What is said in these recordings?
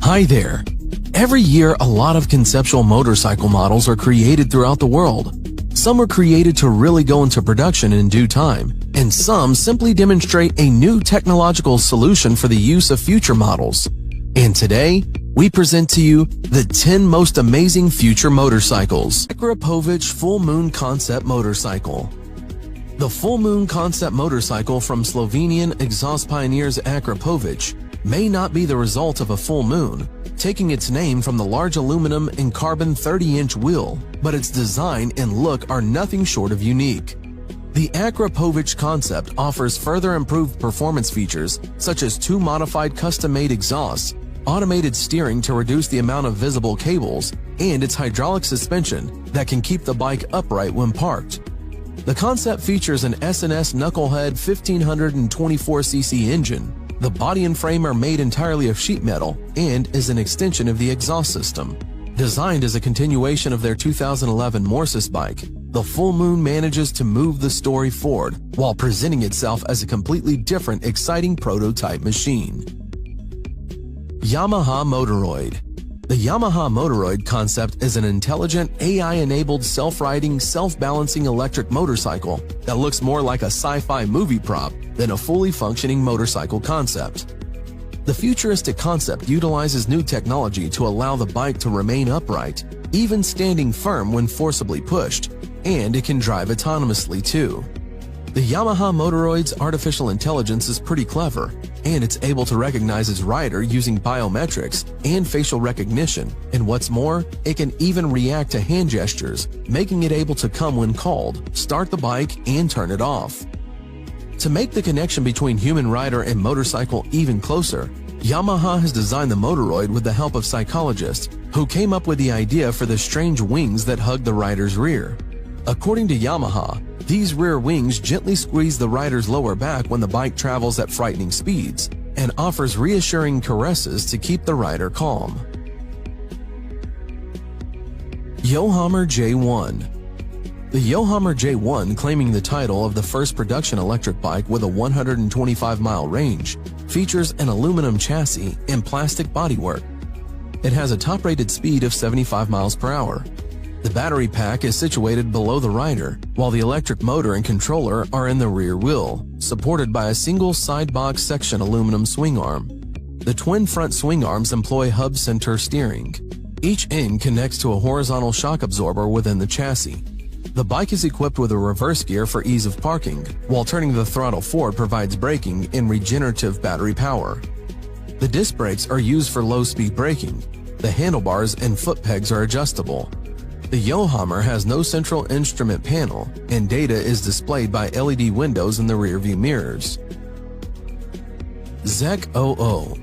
Hi there. Every year, a lot of conceptual motorcycle models are created throughout the world. Some are created to really go into production in due time, and some simply demonstrate a new technological solution for the use of future models. And today, we present to you the 10 most amazing future motorcycles. Kakaibang Full Moon Concept Motorcycle. The Full Moon Concept Motorcycle from Slovenian exhaust pioneers Kakaibang may not be the result of a full moon, taking its name from the large aluminum and carbon 30-inch wheel, but its design and look are nothing short of unique. The Kakaibang concept offers further improved performance features such as 2 modified custom-made exhausts, automated steering to reduce the amount of visible cables, and its hydraulic suspension that can keep the bike upright when parked. The concept features an S&S Knucklehead 1524cc engine. The body and frame are made entirely of sheet metal and is an extension of the exhaust system. Designed as a continuation of their 2011 Morsis bike, the Full Moon manages to move the story forward while presenting itself as a completely different, exciting prototype machine. Yamaha Motoroid. The Yamaha Motoroid concept is an intelligent, AI-enabled, self-riding, self-balancing electric motorcycle that looks more like a sci-fi movie prop than a fully functioning motorcycle concept. The futuristic concept utilizes new technology to allow the bike to remain upright, even standing firm when forcibly pushed, and it can drive autonomously too. The Yamaha Motoroid's artificial intelligence is pretty clever, and it's able to recognize its rider using biometrics and facial recognition, and what's more, it can even react to hand gestures, making it able to come when called, start the bike, and turn it off. To make the connection between human rider and motorcycle even closer, Yamaha has designed the Motoroid with the help of psychologists who came up with the idea for the strange wings that hug the rider's rear. According to Yamaha, these rear wings gently squeeze the rider's lower back when the bike travels at frightening speeds and offers reassuring caresses to keep the rider calm. Yohammer J1. The Yohammer J1, claiming the title of the first production electric bike with a 125-mile range, features an aluminum chassis and plastic bodywork. It has a top-rated speed of 75 miles per hour. The battery pack is situated below the rider, while the electric motor and controller are in the rear wheel, supported by a single side box section aluminum swing arm. The twin front swing arms employ hub center steering. Each end connects to a horizontal shock absorber within the chassis. The bike is equipped with a reverse gear for ease of parking, while turning the throttle forward provides braking and regenerative battery power. The disc brakes are used for low-speed braking. The handlebars and foot pegs are adjustable. The Yohammer has no central instrument panel, and data is displayed by LED windows in the rearview mirrors. ZEC 00.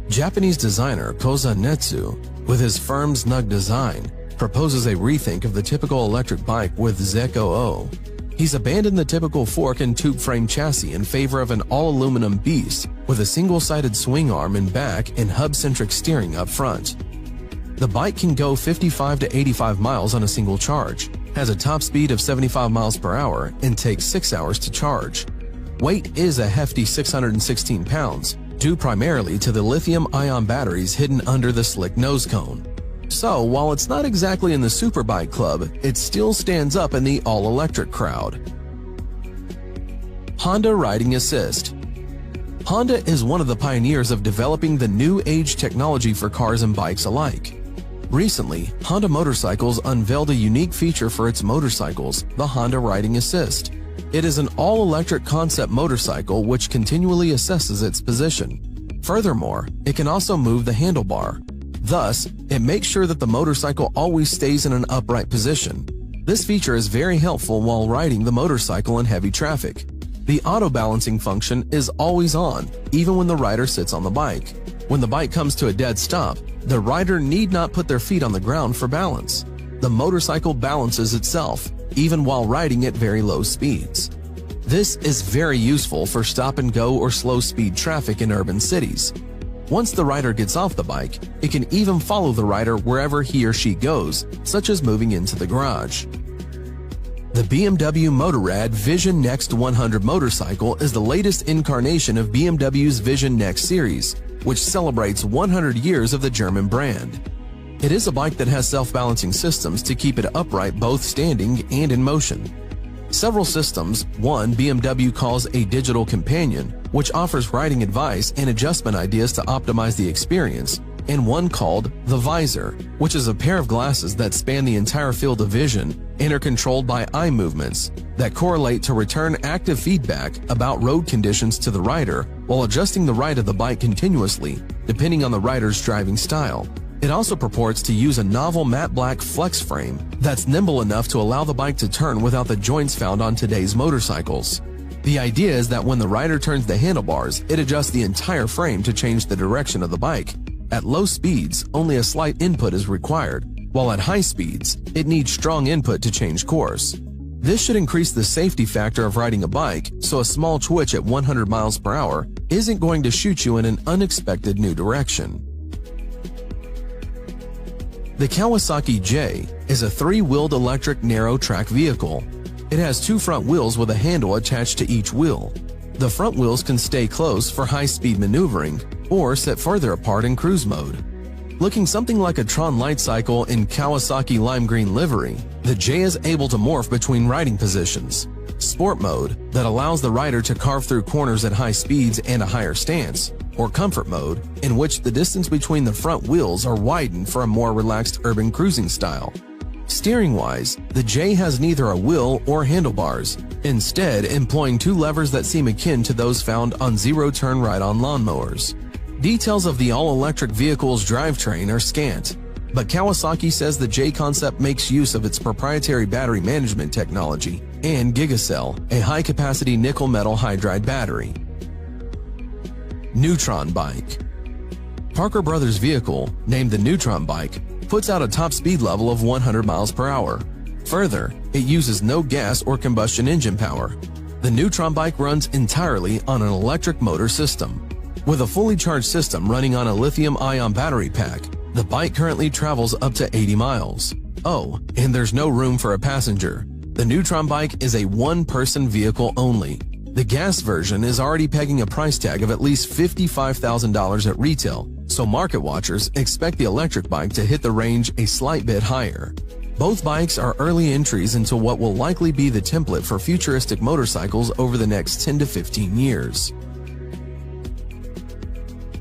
Japanese designer Koza Netsu, with his firm snug design, proposes a rethink of the typical electric bike with ZEC 00. He's abandoned the typical fork and tube frame chassis in favor of an all-aluminum beast with a single-sided swing arm in back and hub-centric steering up front. The bike can go 55 to 85 miles on a single charge, has a top speed of 75 miles per hour, and takes 6 hours to charge. Weight is a hefty 616 pounds, due primarily to the lithium-ion batteries hidden under the slick nose cone. So, while it's not exactly in the superbike club, it still stands up in the all-electric crowd. Honda Riding Assist. Honda is one of the pioneers of developing the new age technology for cars and bikes alike. Recently, Honda Motorcycles unveiled a unique feature for its motorcycles, the Honda Riding Assist. It is an all-electric concept motorcycle which continually assesses its position. Furthermore, it can also move the handlebar. Thus, it makes sure that the motorcycle always stays in an upright position. This feature is very helpful while riding the motorcycle in heavy traffic. The auto-balancing function is always on, even when the rider sits on the bike. When the bike comes to a dead stop, the rider need not put their feet on the ground for balance. The motorcycle balances itself, even while riding at very low speeds. This is very useful for stop-and-go or slow-speed traffic in urban cities. Once the rider gets off the bike, it can even follow the rider wherever he or she goes, such as moving into the garage. The BMW Motorrad Vision Next 100 motorcycle is the latest incarnation of BMW's Vision Next series, which celebrates 100 years of the German brand. It is a bike that has self-balancing systems to keep it upright both standing and in motion. Several systems, one BMW calls a digital companion, which offers riding advice and adjustment ideas to optimize the experience, and one called the Visor, which is a pair of glasses that span the entire field of vision and are controlled by eye movements that correlate to return active feedback about road conditions to the rider while adjusting the ride of the bike continuously, depending on the rider's driving style. It also purports to use a novel matte black flex frame that's nimble enough to allow the bike to turn without the joints found on today's motorcycles. The idea is that when the rider turns the handlebars, it adjusts the entire frame to change the direction of the bike. At low speeds, only a slight input is required, while at high speeds, it needs strong input to change course. This should increase the safety factor of riding a bike, so a small twitch at 100 miles per hour isn't going to shoot you in an unexpected new direction. The Kawasaki J is a three-wheeled electric narrow-track vehicle. It has two front wheels with a handle attached to each wheel. The front wheels can stay close for high-speed maneuvering or sit further apart in cruise mode. Looking something like a Tron light cycle in Kawasaki lime green livery, the J is able to morph between riding positions. Sport mode, that allows the rider to carve through corners at high speeds and a higher stance, or comfort mode, in which the distance between the front wheels are widened for a more relaxed urban cruising style. Steering-wise, the J has neither a wheel or handlebars, instead employing two levers that seem akin to those found on zero-turn ride-on lawnmowers. Details of the all-electric vehicle's drivetrain are scant, but Kawasaki says the J concept makes use of its proprietary battery management technology and Gigacell, a high-capacity nickel-metal hydride battery. Neutron Bike. Parker Brothers' vehicle, named the Neutron Bike, puts out a top speed level of 100 miles per hour. Further, it uses no gas or combustion engine power. The Neutron Bike runs entirely on an electric motor system. With a fully charged system running on a lithium-ion battery pack, the bike currently travels up to 80 miles. Oh, and there's no room for a passenger. The Neutron Bike is a one-person vehicle only. The gas version is already pegging a price tag of at least $55,000 at retail, so market watchers expect the electric bike to hit the range a slight bit higher. Both bikes are early entries into what will likely be the template for futuristic motorcycles over the next 10 to 15 years.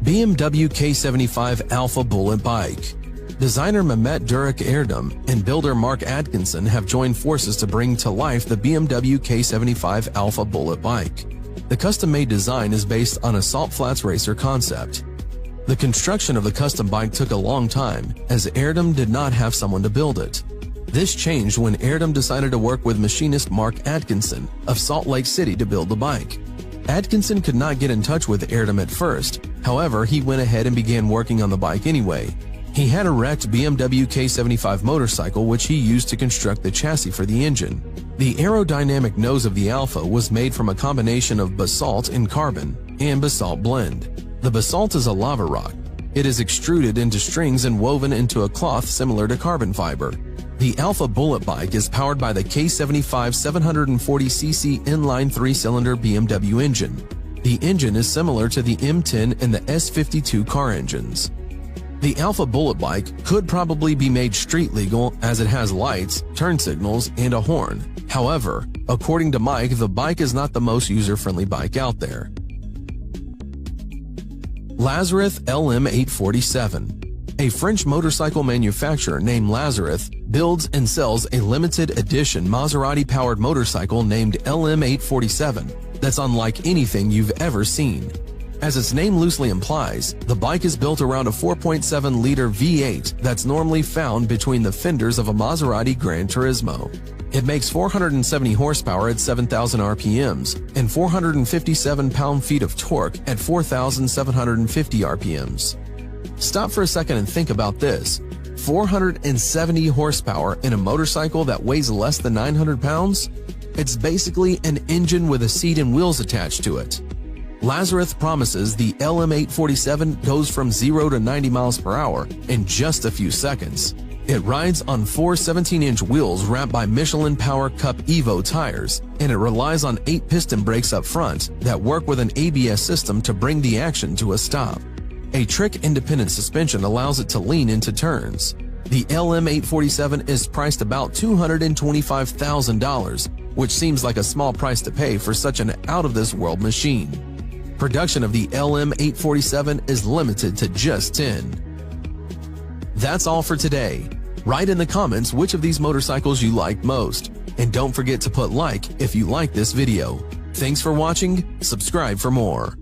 BMW K75 Alpha Bullet Bike. Designer Mehmet Durek Erdem and builder Mark Atkinson have joined forces to bring to life the BMW K75 Alpha Bullet Bike. The custom-made design is based on a Salt Flats racer concept. The construction of the custom bike took a long time, as Erdem did not have someone to build it. This changed when Erdem decided to work with machinist Mark Atkinson of Salt Lake City to build the bike. Atkinson could not get in touch with Erdem at first, however he went ahead and began working on the bike anyway. He had a wrecked BMW K75 motorcycle which he used to construct the chassis for the engine. The aerodynamic nose of the Alpha was made from a combination of basalt and carbon and basalt blend. The basalt is a lava rock. It is extruded into strings and woven into a cloth similar to carbon fiber. The Alpha Bullet Bike is powered by the K75 740cc inline 3-cylinder BMW engine. The engine is similar to the M10 and the S52 car engines. The Alpha Bullet Bike could probably be made street legal as it has lights, turn signals, and a horn. However, according to Mike, the bike is not the most user-friendly bike out there. Lazareth LM847. A French motorcycle manufacturer named Lazareth builds and sells a limited edition Maserati-powered motorcycle named LM847 that's unlike anything you've ever seen. As its name loosely implies, the bike is built around a 4.7-liter V8 that's normally found between the fenders of a Maserati Gran Turismo. It makes 470 horsepower at 7,000 RPMs and 457 pound-feet of torque at 4,750 RPMs. Stop for a second and think about this. 470 horsepower in a motorcycle that weighs less than 900 pounds? It's basically an engine with a seat and wheels attached to it. Lazareth promises the LM847 goes from 0 to 90 miles per hour in just a few seconds. It rides on four 17-inch wheels wrapped by Michelin Power Cup Evo tires, and it relies on 8 piston brakes up front that work with an ABS system to bring the action to a stop. A trick-independent suspension allows it to lean into turns. The LM847 is priced about $225,000, which seems like a small price to pay for such an out-of-this-world machine. Production of the LM847 is limited to just 10. That's all for today. Write in the comments which of these motorcycles you like most. And don't forget to put like if you like this video. Thanks for watching. Subscribe for more.